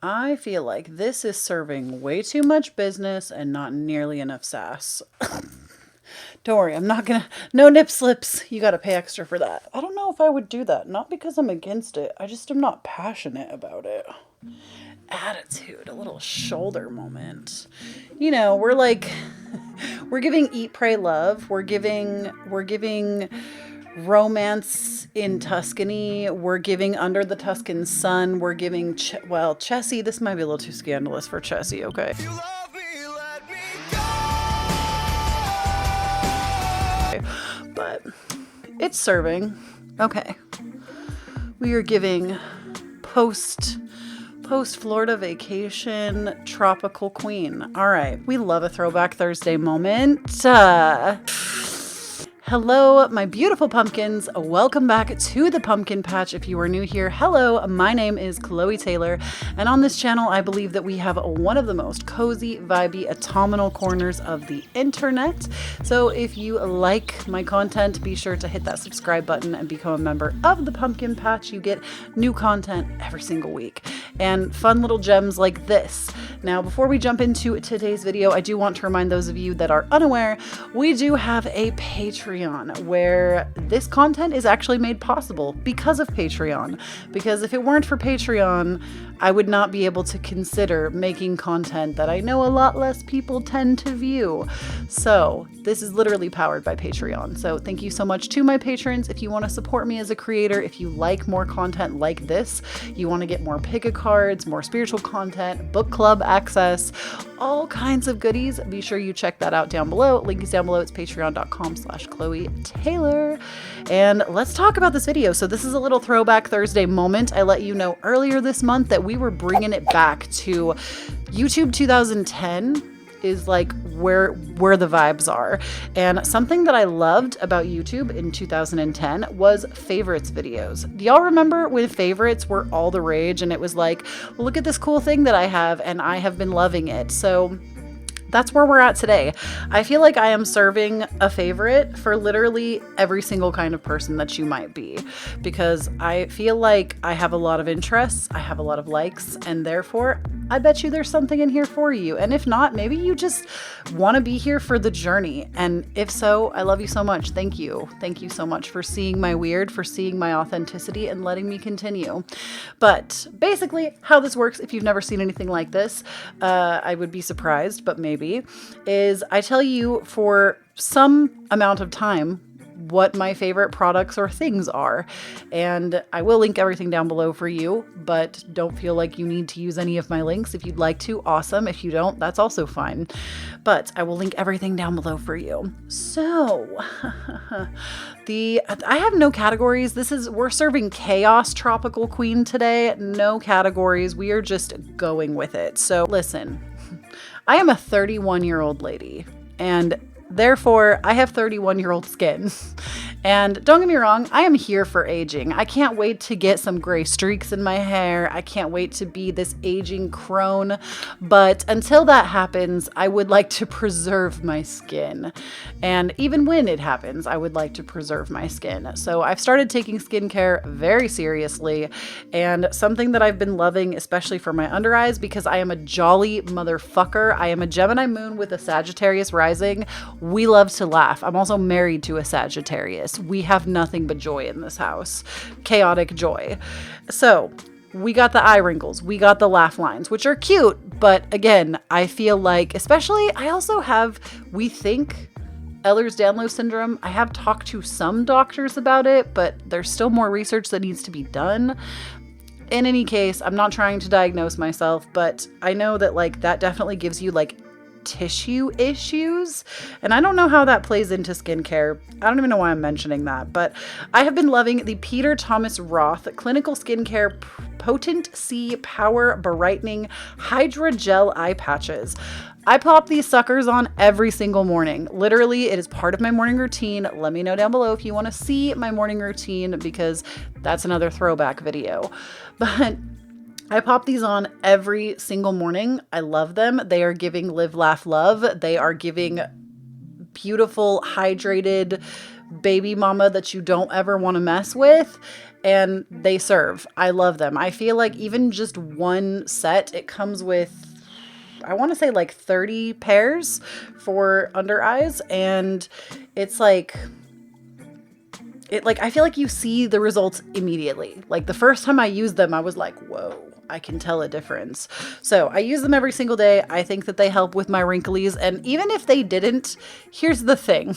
I feel like this is serving way too much business and not nearly enough sass. Don't worry, I'm not gonna, no nip slips. You gotta pay extra for that. I don't know if I would do that. Not because I'm against it. I just am not passionate about it. Attitude, a little shoulder moment. You know, we're like, we're giving eat, pray, love. We're giving romance in Tuscany. We're giving under the Tuscan sun. We're giving, well, Chessie. This might be a little too scandalous for Chessie, okay? You love me, let me go. But it's serving. Okay. We are giving post Florida vacation tropical queen. All right. We love a throwback Thursday moment. Hello, my beautiful pumpkins. Welcome back to the pumpkin patch. If you are new here, hello, my name is Kloee Taylor, and on this channel, I believe that we have one of the most cozy, vibey, autumnal corners of the internet. So if you like my content, be sure to hit that subscribe button and become a member of the pumpkin patch. You get new content every single week and fun little gems like this. Now, before we jump into today's video, I do want to remind those of you that are unaware, we do have a Patreon where this content is actually made possible because of Patreon. Because if it weren't for Patreon, I would not be able to consider making content that I know a lot less people tend to view. So this is literally powered by Patreon. So thank you so much to my patrons. If you want to support me as a creator, if you like more content like this, you want to get more pick-a cards, more spiritual content, book club access, all kinds of goodies, be sure you check that out down below. Link is down below. It's patreon.com/Kloee Taylor. And let's talk about this video. So this is a little throwback Thursday moment. I let you know earlier this month that we were bringing it back to YouTube 2010 is like where the vibes are. And something that I loved about YouTube in 2010 was favorites videos. Do y'all remember when favorites were all the rage and it was like, look at this cool thing that I have and I have been loving it. So that's where we're at today. I feel like I am serving a favorite for literally every single kind of person that you might be, because I feel like I have a lot of interests, I have a lot of likes, and therefore I bet you there's something in here for you. And if not, maybe you just want to be here for the journey. And if so, I love you so much. Thank you. Thank you so much for seeing my weird, for seeing my authenticity and letting me continue. But basically how this works, if you've never seen anything like this, I would be surprised, but maybe, is I tell you for some amount of time what my favorite products or things are. And I will link everything down below for you, but don't feel like you need to use any of my links. If you'd like to, awesome. If you don't, that's also fine. But I will link everything down below for you. So I have no categories. We're serving chaos tropical queen today. No categories. We are just going with it. So listen, I am a 31-year-old lady, and therefore, I have 31-year-old skin. And don't get me wrong, I am here for aging. I can't wait to get some gray streaks in my hair. I can't wait to be this aging crone. But until that happens, I would like to preserve my skin. And even when it happens, I would like to preserve my skin. So I've started taking skincare very seriously. And something that I've been loving, especially for my under eyes, because I am a jolly motherfucker. I am a Gemini moon with a Sagittarius rising. We love to laugh. I'm also married to a Sagittarius. We have nothing but joy in this house. Chaotic joy. So we got the eye wrinkles. We got the laugh lines, which are cute. But again, I feel like, especially, I also have, we think, Ehlers-Danlos syndrome. I have talked to some doctors about it, but there's still more research that needs to be done. In any case, I'm not trying to diagnose myself, but I know that like that definitely gives you like tissue issues, and I don't know how that plays into skincare. I don't even know why I'm mentioning that, but I have been loving the Peter Thomas Roth Clinical Skincare Potent C Power Brightening Hydra Gel Eye Patches. I pop these suckers on every single morning. Literally, it is part of my morning routine. Let me know down below if you want to see my morning routine, because that's another throwback video. But I pop these on every single morning. I love them. They are giving live, laugh, love. They are giving beautiful, hydrated baby mama that you don't ever want to mess with. and they serve. I love them. I feel like even just one set, it comes with, I want to say like 30 pairs for under eyes, and it's like, I feel like you see the results immediately. Like the first time I used them, I was like, whoa, I can tell a difference. So I use them every single day. I think that they help with my wrinklies. And even if they didn't, here's the thing.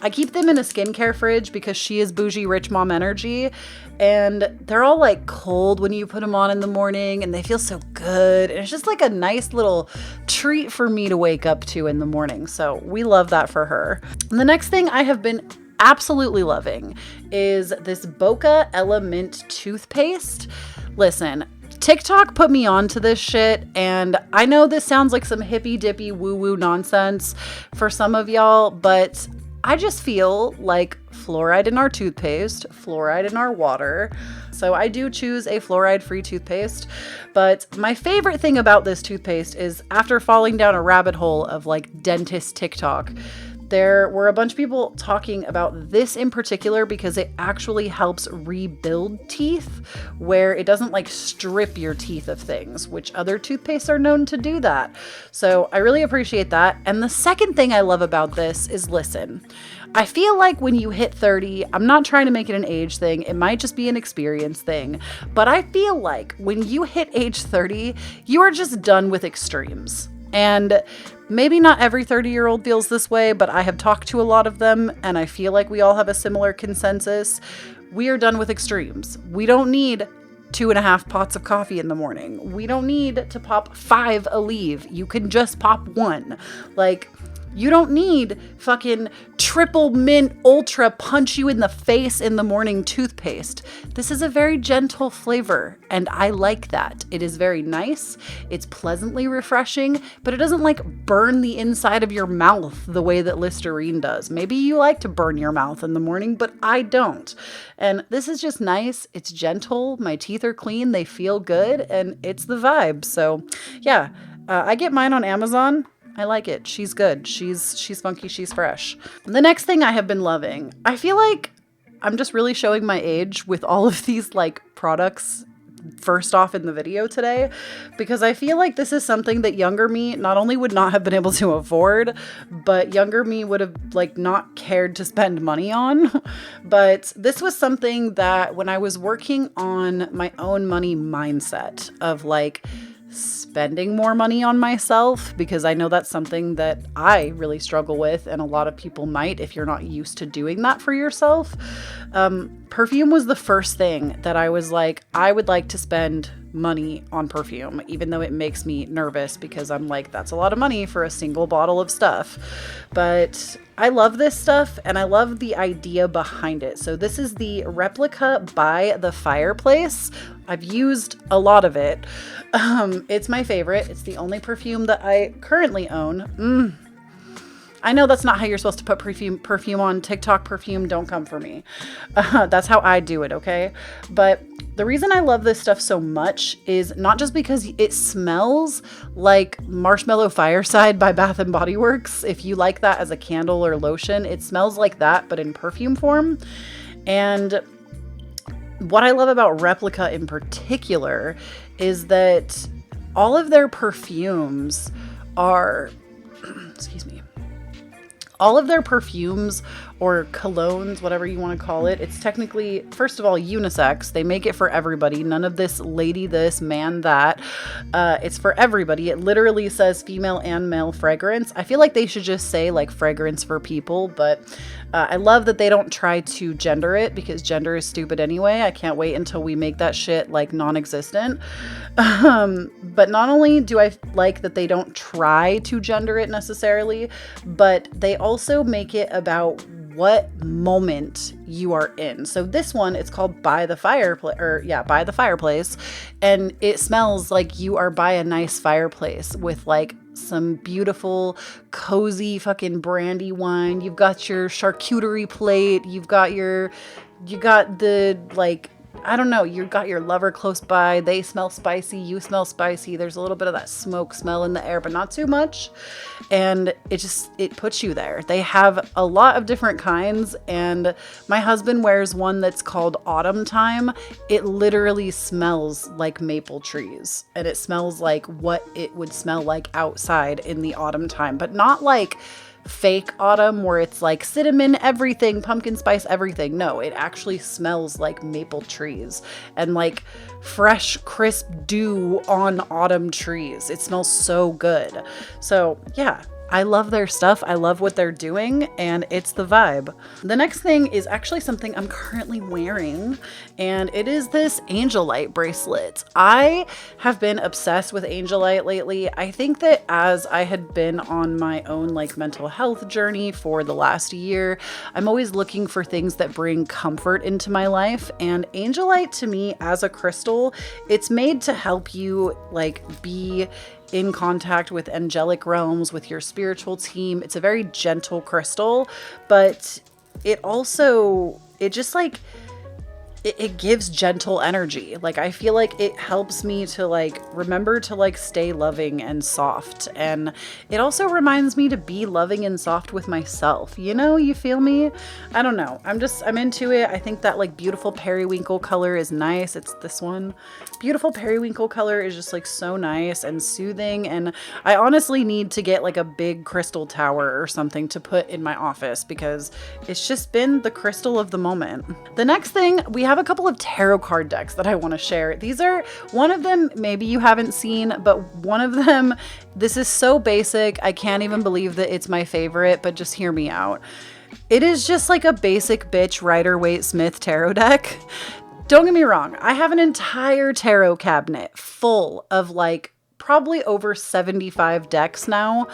I keep them in a skincare fridge because she is bougie rich mom energy, and they're all like cold when you put them on in the morning, and they feel so good. And it's just like a nice little treat for me to wake up to in the morning. So we love that for her. And the next thing I have been absolutely loving is this Boca Ella Mint toothpaste. Listen, TikTok put me onto this shit, and I know this sounds like some hippy dippy woo woo nonsense for some of y'all, but I just feel like fluoride in our toothpaste, fluoride in our water. So I do choose a fluoride-free toothpaste. But my favorite thing about this toothpaste is, after falling down a rabbit hole of like dentist TikTok, there were a bunch of people talking about this in particular because it actually helps rebuild teeth, where it doesn't like strip your teeth of things, which other toothpastes are known to do that. So I really appreciate that. And the second thing I love about this is, listen, I feel like when you hit 30, I'm not trying to make it an age thing. It might just be an experience thing. But I feel like when you hit age 30, you are just done with extremes. And maybe not every 30-year-old feels this way, but I have talked to a lot of them, and I feel like we all have a similar consensus. We are done with extremes. We don't need 2.5 pots of coffee in the morning. We don't need to pop 5 Aleve. You can just pop 1. Like, you don't need fucking triple mint ultra punch you in the face in the morning toothpaste. This is a very gentle flavor, and I like that. It is very nice. It's pleasantly refreshing, but it doesn't like burn the inside of your mouth the way that Listerine does. Maybe you like to burn your mouth in the morning, but I don't. And this is just nice. It's gentle. My teeth are clean. They feel good, and it's the vibe. So yeah, I get mine on Amazon. I like it. She's good. She's funky. She's fresh. The next thing I have been loving, I feel like I'm just really showing my age with all of these like products first off in the video today, because I feel like this is something that younger me not only would not have been able to afford, but younger me would have like not cared to spend money on. But this was something that when I was working on my own money mindset of like spending more money on myself, because I know that's something that I really struggle with, and a lot of people might if you're not used to doing that for yourself. Perfume was the first thing that I was like, I would like to spend money on perfume, even though it makes me nervous because I'm like, that's a lot of money for a single bottle of stuff. But I love this stuff, and I love the idea behind it. So this is the Replica by the Fireplace. I've used a lot of it. It's my favorite. It's the only perfume that I currently own. I know that's not how you're supposed to put perfume on TikTok. Perfume, don't come for me. That's how I do it, okay? But the reason I love this stuff so much is not just because it smells like Marshmallow Fireside by Bath & Body Works. If you like that as a candle or lotion, it smells like that, but in perfume form. And what I love about Replica in particular is that all of their perfumes are, excuse me, all of their perfumes or colognes, whatever you want to call it, it's technically, first of all, unisex. They make it for everybody. None of this lady this, man that. It's for everybody. It literally says female and male fragrance. I feel like they should just say like fragrance for people, but I love that they don't try to gender it, because gender is stupid anyway. I can't wait until we make that shit like non-existent. But not only do I like that they don't try to gender it necessarily, but they also make it about what moment you are in. So this one, it's called By the Fireplace, By the Fireplace, and it smells like you are by a nice fireplace with like some beautiful, cozy fucking brandy wine. You've got your charcuterie plate. You got the like I don't know, you got your lover close by, they smell spicy, you smell spicy, there's a little bit of that smoke smell in the air, but not too much. And it puts you there. They have a lot of different kinds, and my husband wears one that's called Autumn Time. It literally smells like maple trees, and it smells like what it would smell like outside in the autumn time, but not like fake autumn where it's like cinnamon everything, pumpkin spice everything. No, it actually smells like maple trees and like fresh crisp dew on autumn trees. It smells so good. So yeah, I love their stuff. I love what they're doing, and it's the vibe. The next thing is actually something I'm currently wearing, and it is this angel light bracelet. I have been obsessed with angel light lately. I think that as I had been on my own like mental health journey for the last year, I'm always looking for things that bring comfort into my life, and angel light to me as a crystal, it's made to help you like be in contact with angelic realms, with your spiritual team. It's a very gentle crystal, but it just like, it gives gentle energy. Like, I feel like it helps me to like remember to like stay loving and soft. And it also reminds me to be loving and soft with myself. You know, you feel me? I don't know. I'm into it. I think that like beautiful periwinkle color is nice. It's this one. Beautiful periwinkle color is just like so nice and soothing. And I honestly need to get like a big crystal tower or something to put in my office because it's just been the crystal of the moment. The next thing, we have a couple of tarot card decks that I want to share. These are, one of them maybe you haven't seen, but one of them, this is so basic. I can't even believe that it's my favorite, but just hear me out. It is just like a basic bitch Rider-Waite-Smith tarot deck. Don't get me wrong. I have an entire tarot cabinet full of like probably over 75 decks now,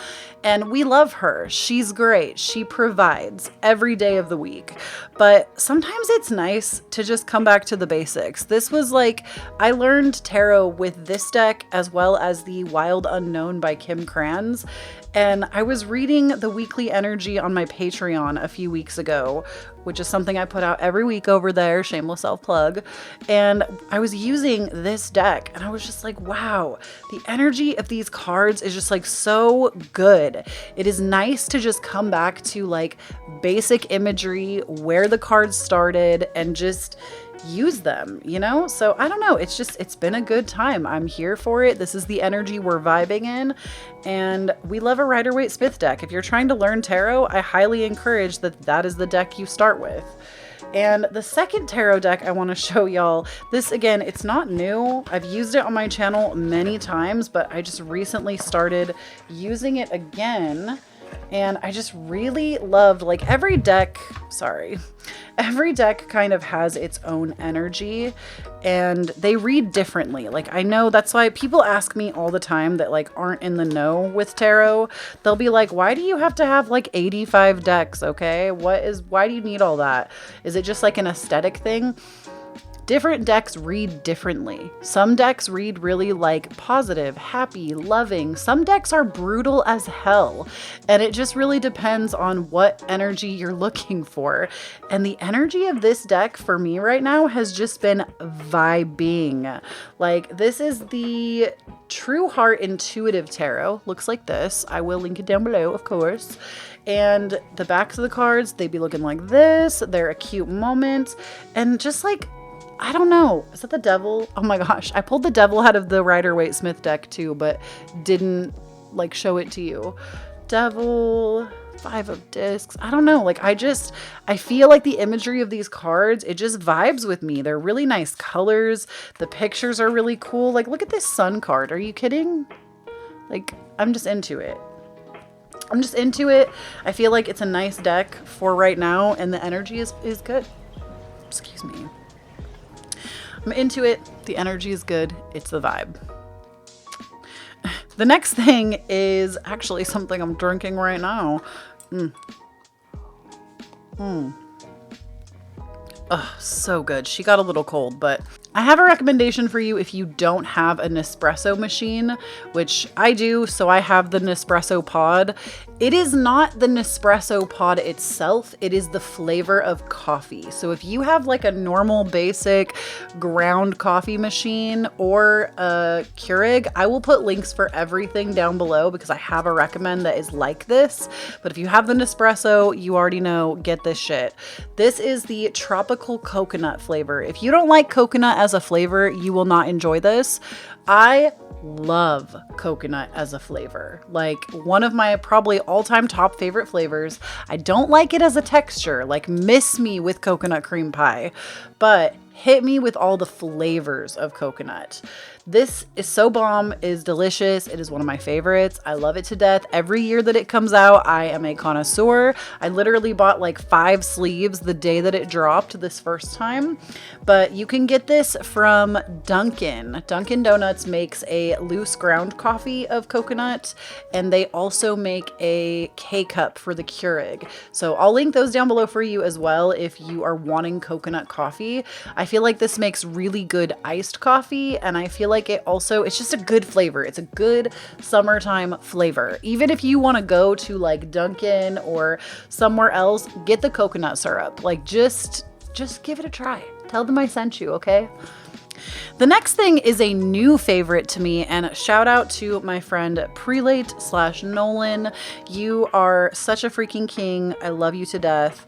and we love her. She's great. She provides every day of the week, but sometimes it's nice to just come back to the basics. This was like, I learned tarot with this deck as well as the Wild Unknown by Kim Kranz, and I was reading the weekly energy on my Patreon a few weeks ago, which is something I put out every week over there, shameless self-plug, and I was using this deck, and I was just like, wow, the energy of these cards is just like so good. It is nice to just come back to like basic imagery, where the cards started, and just use them, you know? So I don't know. It's been a good time. I'm here for it. This is the energy we're vibing in. And we love a Rider-Waite-Smith deck. If you're trying to learn tarot, I highly encourage that is the deck you start with. And the second tarot deck I want to show y'all, this again, it's not new. I've used it on my channel many times, but I just recently started using it again. And I just really loved, like, every deck kind of has its own energy and they read differently. Like, I know that's why people ask me all the time that like aren't in the know with tarot. They'll be like, why do you have to have like 85 decks? Okay. Why do you need all that? Is it just like an aesthetic thing? Different decks read differently. Some decks read really like positive, happy, loving. Some decks are brutal as hell. And it just really depends on what energy you're looking for. And the energy of this deck for me right now has just been vibing. Like, this is the True Heart Intuitive Tarot. Looks like this. I will link it down below, of course. And the backs of the cards, they be looking like this. They're a cute moment. And just like, I don't know. Is that the devil? Oh my gosh. I pulled the devil out of the Rider-Waite-Smith deck too, but didn't like show it to you. Devil, 5 of discs. I don't know. Like, I feel like the imagery of these cards, it just vibes with me. They're really nice colors. The pictures are really cool. Like, look at this sun card. Are you kidding? Like, I'm just into it. I feel like it's a nice deck for right now, and the energy is good. Excuse me. I'm into it. The energy is good. It's the vibe. The next thing is actually something I'm drinking right now. Oh, so good. She got a little cold, but I have a recommendation for you if you don't have a Nespresso machine, which I do. So I have the Nespresso pod. It is not the Nespresso pod itself, it is the flavor of coffee. So if you have like a normal basic ground coffee machine or a Keurig, I will put links for everything down below because I have a recommend that is like this. But if you have the Nespresso, you already know, get this shit. This is the tropical coconut flavor. If you don't like coconut as a flavor, you will not enjoy this. I love coconut as a flavor. Like one of my probably all-time top favorite flavors. I don't like it as a texture, like miss me with coconut cream pie, but hit me with all the flavors of coconut. This is so bomb, it is delicious. It is one of my favorites. I love it to death. Every year that it comes out, I am a connoisseur. I literally bought like 5 sleeves the day that it dropped this first time. But you can get this from Dunkin'. Dunkin' Donuts makes a loose ground coffee of coconut, and they also make a K-cup for the Keurig. So I'll link those down below for you as well if you are wanting coconut coffee. I feel like this makes really good iced coffee, and I feel like it's just a good flavor. It's a good summertime flavor. Even if you want to go to like Dunkin' or somewhere else, get the coconut syrup. Like just give it a try. Tell them I sent you, okay? The next thing is a new favorite to me, and shout out to my friend Prelate/Nolan. You are such a freaking king. I love you to death.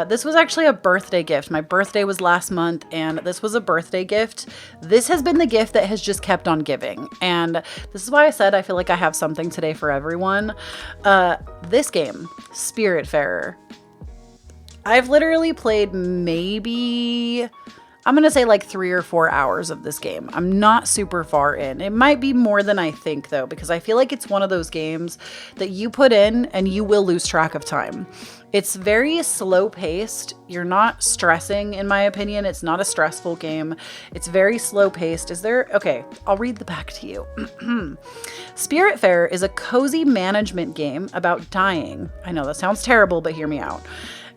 This was actually a birthday gift. My birthday was last month, and this was a birthday gift. This has been the gift that has just kept on giving, and this is why I said I feel like I have something today for everyone. This game, Spiritfarer. I've literally played maybe, I'm going to say like 3 or 4 hours of this game. I'm not super far in. It might be more than I think though, because I feel like it's one of those games that you put in and you will lose track of time. It's very slow paced. You're not stressing, in my opinion. It's not a stressful game. It's very slow paced. Okay, I'll read the back to you. Spiritfarer is a cozy management game about dying. I know that sounds terrible, but hear me out.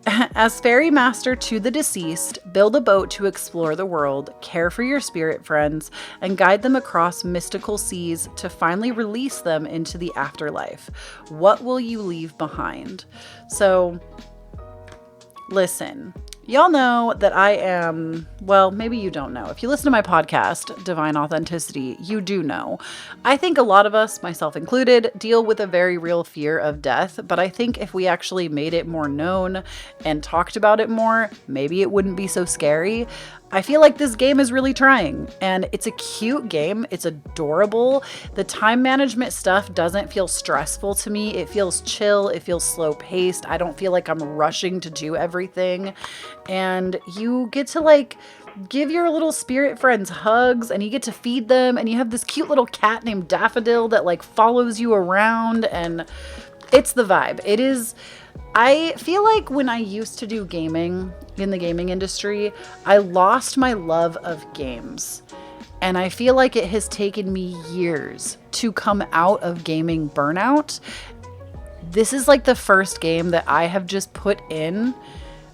As ferry master to the deceased, build a boat to explore the world, care for your spirit friends, and guide them across mystical seas to finally release them into the afterlife. What will you leave behind? So, listen. Y'all know that I am, well, maybe you don't know. If you listen to my podcast, Divine Authenticity, you do know. I think a lot of us, myself included, deal with a very real fear of death, but I think if we actually made it more known and talked about it more, maybe it wouldn't be so scary. I feel like this game is really trying, and it's a cute game. It's adorable. The time management stuff doesn't feel stressful to me. It feels chill. It feels slow paced. I don't feel like I'm rushing to do everything. And you get to like give your little spirit friends hugs, and you get to feed them, and you have this cute little cat named Daffodil that like follows you around, and it's the vibe. It is. I feel like when I used to do gaming in the gaming industry, I lost my love of games. And I feel like it has taken me years to come out of gaming burnout. This is like the first game that I have just put in.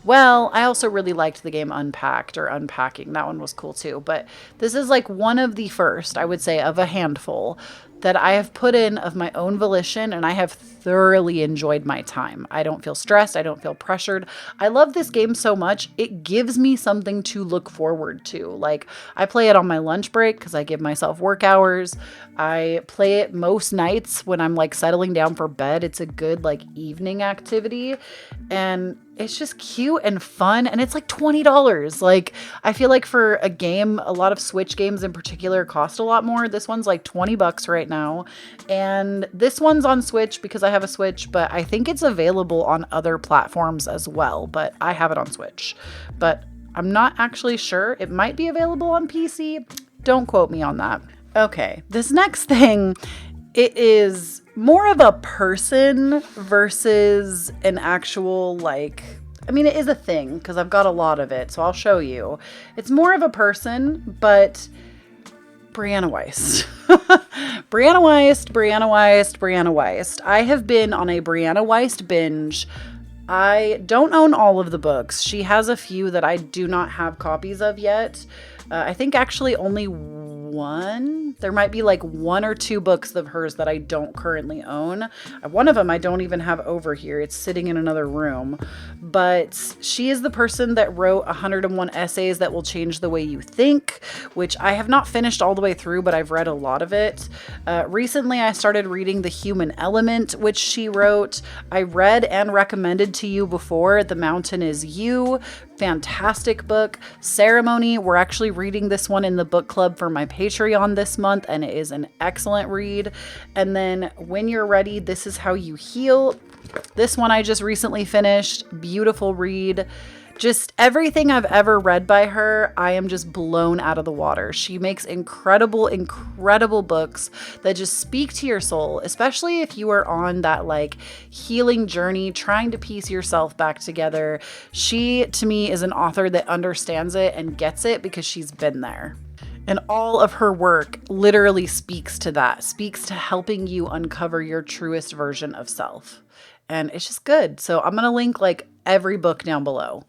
Well, I also really liked the game Unpacked or Unpacking. That one was cool too. But this is like one of the first, I would say, of a handful that I have put in of my own volition, and I have thoroughly enjoyed my time. I don't feel stressed. I don't feel pressured. I love this game so much. It gives me something to look forward to. Like, I play it on my lunch break because I give myself work hours. I play it most nights when I'm like settling down for bed. It's a good like evening activity, and it's just cute and fun, and it's like $20. Like, I feel like for a game, a lot of Switch games in particular cost a lot more. This one's like $20 right now, and this one's on Switch because I have a Switch, but I think it's available on other platforms as well, but I have it on Switch. But I'm not actually sure. It might be available on PC. Don't quote me on that. Okay, this next thing, it is more of a person versus an actual, like, I mean, it is a thing because I've got a lot of it, so I'll show you. It's more of a person, but Brianna Weist. Brianna Weist. I have been on a Brianna Weist binge. I don't own all of the books. She has a few that I do not have copies of yet. I think actually only there might be like 1 or 2 books of hers that I don't currently own. One of them I don't even have over here. It's sitting in another room. But she is the person that wrote 101 Essays That Will Change the Way You Think, which I have not finished all the way through, but I've read a lot of it. Recently, I started reading The Human Element, which she wrote. I read and recommended to you before, The Mountain Is You. Fantastic book. Ceremony, we're actually reading this one in the book club for my Patreon this month, and it is an excellent read. And then When You're Ready, This Is How You Heal. This one I just recently finished. Beautiful read. Just everything I've ever read by her, I am just blown out of the water. She makes incredible, incredible books that just speak to your soul, especially if you are on that like healing journey, trying to piece yourself back together. She, to me, is an author that understands it and gets it because she's been there. And all of her work literally speaks to that, speaks to helping you uncover your truest version of self. And it's just good. So I'm going to link like every book down below.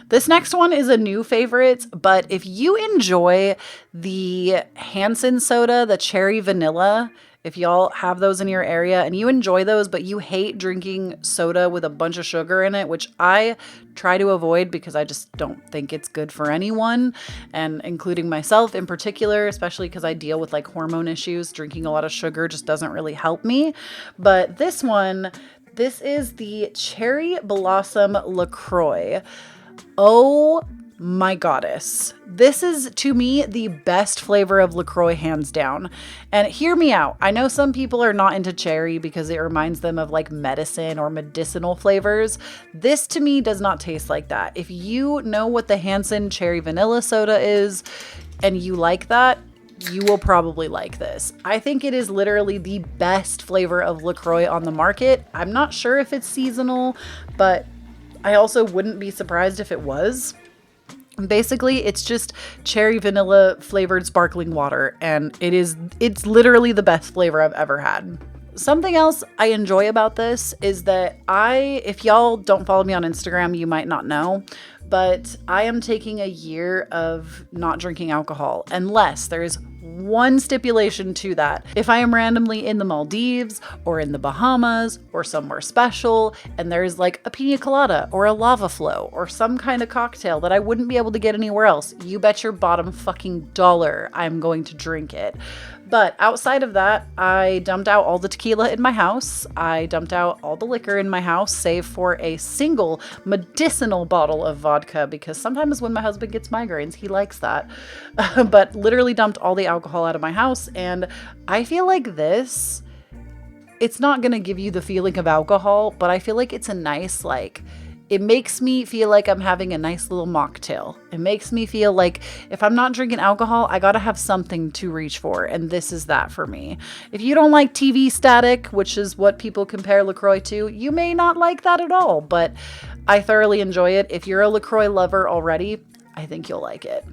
This next one is a new favorite, but if you enjoy the Hansen soda, the cherry vanilla, if y'all have those in your area and you enjoy those, but you hate drinking soda with a bunch of sugar in it, which I try to avoid because I just don't think it's good for anyone, and including myself in particular, especially because I deal with like hormone issues, drinking a lot of sugar just doesn't really help me. But this one, this is the Cherry Blossom LaCroix. Oh my goddess. This is, to me, the best flavor of LaCroix, hands down. And hear me out. I know some people are not into cherry because it reminds them of like medicine or medicinal flavors. This, to me, does not taste like that. If you know what the Hansen cherry vanilla soda is and you like that, you will probably like this. I think it is literally the best flavor of LaCroix on the market. I'm not sure if it's seasonal, but I also wouldn't be surprised if it was. Basically, it's just cherry vanilla flavored sparkling water, and it's literally the best flavor I've ever had. Something else I enjoy about this is that if y'all don't follow me on Instagram, you might not know, but I am taking a year of not drinking alcohol, unless there is one stipulation to that. If I am randomly in the Maldives or in the Bahamas or somewhere special and there's like a pina colada or a lava flow or some kind of cocktail that I wouldn't be able to get anywhere else, you bet your bottom fucking dollar I'm going to drink it. But outside of that, I dumped out all the tequila in my house. I dumped out all the liquor in my house, save for a single medicinal bottle of vodka, because sometimes when my husband gets migraines, he likes that. But literally dumped all the alcohol out of my house. And I feel like this, it's not going to give you the feeling of alcohol, but I feel like it's a nice, like, it makes me feel like I'm having a nice little mocktail. It makes me feel like if I'm not drinking alcohol, I gotta have something to reach for, and this is that for me. If you don't like TV static, which is what people compare LaCroix to, you may not like that at all, but I thoroughly enjoy it. If you're a LaCroix lover already, I think you'll like it.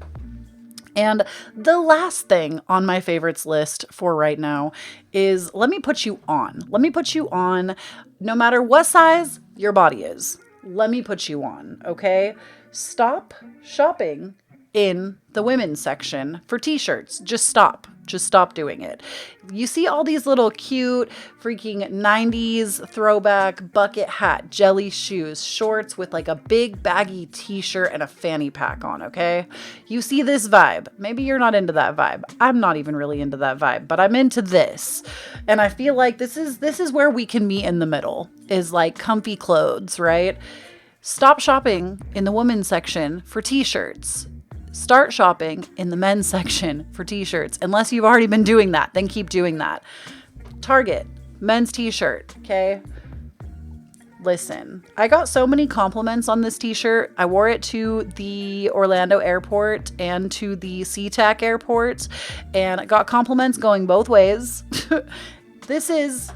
And the last thing on my favorites list for right now is let me put you on. Let me put you on no matter what size your body is. Let me put you on, okay? Stop shopping in the women's section for t-shirts. Just stop. Just stop doing it. You see all these little cute freaking 90s throwback bucket hat, jelly shoes, shorts with like a big baggy t-shirt and a fanny pack on, okay? You see this vibe. Maybe you're not into that vibe. I'm not even really into that vibe, but I'm into this. And I feel like this is where we can meet in the middle, is like comfy clothes, right? Stop shopping in the women's section for t-shirts. Start shopping in the men's section for t-shirts. Unless you've already been doing that, then keep doing that. Target, men's t-shirt, okay? Listen, I got so many compliments on this t-shirt. I wore it to the Orlando airport and to the SeaTac airport, and I got compliments going both ways. This is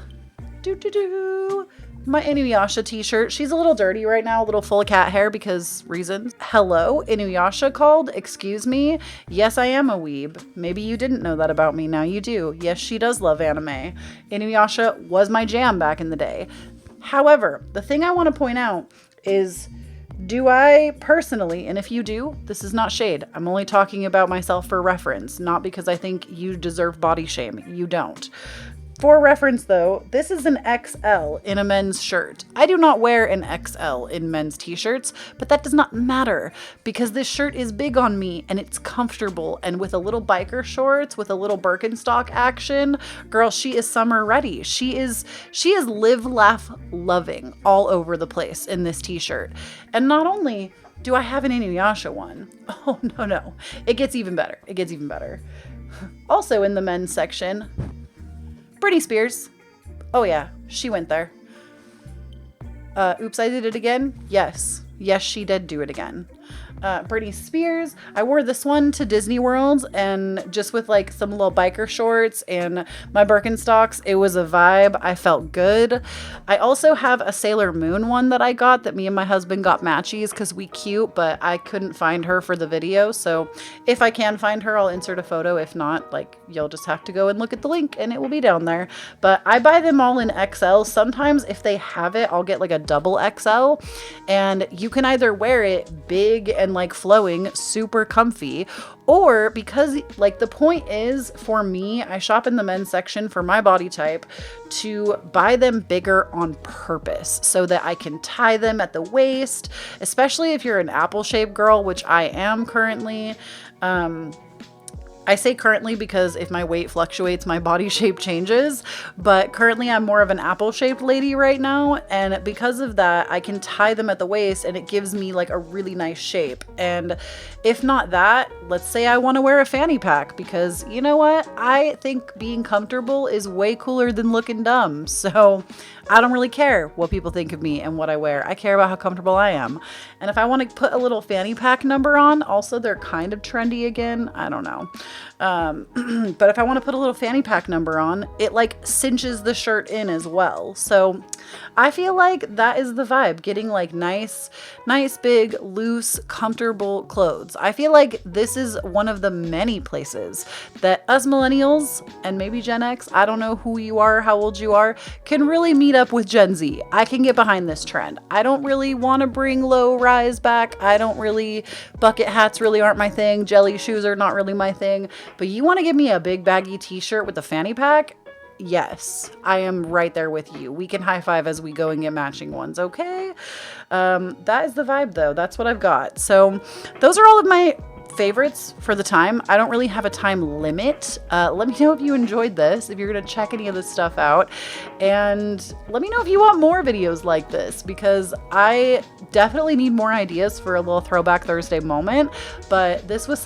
my Inuyasha t-shirt. She's a little dirty right now, a little full of cat hair because reasons. Hello, Inuyasha called? Excuse me? Yes, I am a weeb. Maybe you didn't know that about me. Now you do. Yes, she does love anime. Inuyasha was my jam back in the day. However, the thing I want to point out is Do I personally, and if you do, this is not shade. I'm only talking about myself for reference, not because I think you deserve body shame. You don't. For reference though, this is an XL in a men's shirt. I do not wear an XL in men's t-shirts, but that does not matter because this shirt is big on me and it's comfortable, and with a little biker shorts, with a little Birkenstock action, girl, she is summer ready. She is live, laugh, loving all over the place in this t-shirt. And not only do I have an Inuyasha one, oh no, it gets even better. It gets even better. Also in the men's section, Britney Spears. Oh yeah, she went there. Oops, I did it again. Yes, she did do it again. Britney Spears. I wore this one to Disney World, and just with like some little biker shorts and my Birkenstocks, it was a vibe. I felt good. I also have a Sailor Moon one that I got that me and my husband got matchies because we cute, but I couldn't find her for the video. So if I can find her, I'll insert a photo. If not, like, you'll just have to go and look at the link and it will be down there. But I buy them all in XL. Sometimes if they have it, I'll get like a double XL, and you can either wear it big and like flowing, super comfy, or because like the point is for me, I shop in the men's section for my body type to buy them bigger on purpose so that I can tie them at the waist, especially if you're an apple shaped girl, which I am currently. I say currently because if my weight fluctuates, my body shape changes, but currently I'm more of an apple shaped lady right now. And because of that, I can tie them at the waist and it gives me like a really nice shape. And if not that, let's say I want to wear a fanny pack because you know what? I think being comfortable is way cooler than looking dumb. So I don't really care what people think of me and what I wear. I care about how comfortable I am. And if I want to put a little fanny pack number on, also they're kind of trendy again. I don't know. But if I want to put a little fanny pack number on, it like cinches the shirt in as well. So I feel like that is the vibe, getting like nice, big, loose, comfortable clothes. I feel like this is one of the many places that us millennials and maybe Gen X, I don't know who you are, how old you are, can really meet up with Gen Z. I can get behind this trend. I don't really want to bring low rise back. Bucket hats really aren't my thing. Jelly shoes are not really my thing. But you want to give me a big baggy t-shirt with a fanny pack? Yes, I am right there with you. We can high five as we go and get matching ones, okay? That is the vibe though. That's what I've got. So those are all of my favorites for the time. I don't really have a time limit. Let me know if you enjoyed this, if you're going to check any of this stuff out, and let me know if you want more videos like this, because I definitely need more ideas for a little Throwback Thursday moment. But this was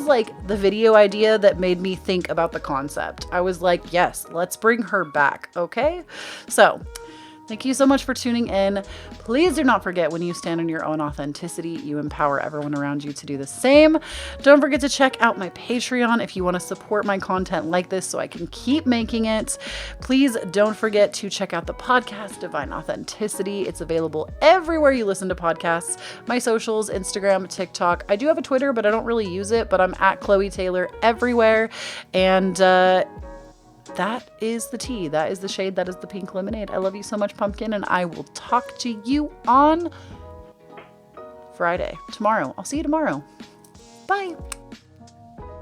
like the video idea that made me think about the concept. I was like, yes, let's bring her back. Okay. So thank you so much for tuning in. Please do not forget, when you stand in your own authenticity, you empower everyone around you to do the same. Don't forget to check out my Patreon if you want to support my content like this so I can keep making it. Please don't forget to check out the podcast, Divine Authenticity. It's available everywhere you listen to podcasts. My socials, Instagram, TikTok. I do have a Twitter, but I don't really use it, but I'm at Kloee Taylor everywhere. And, that is the tea. That is the shade. That is the pink lemonade. I love you so much, pumpkin, and I will talk to you on Friday. Tomorrow. I'll see you tomorrow. Bye.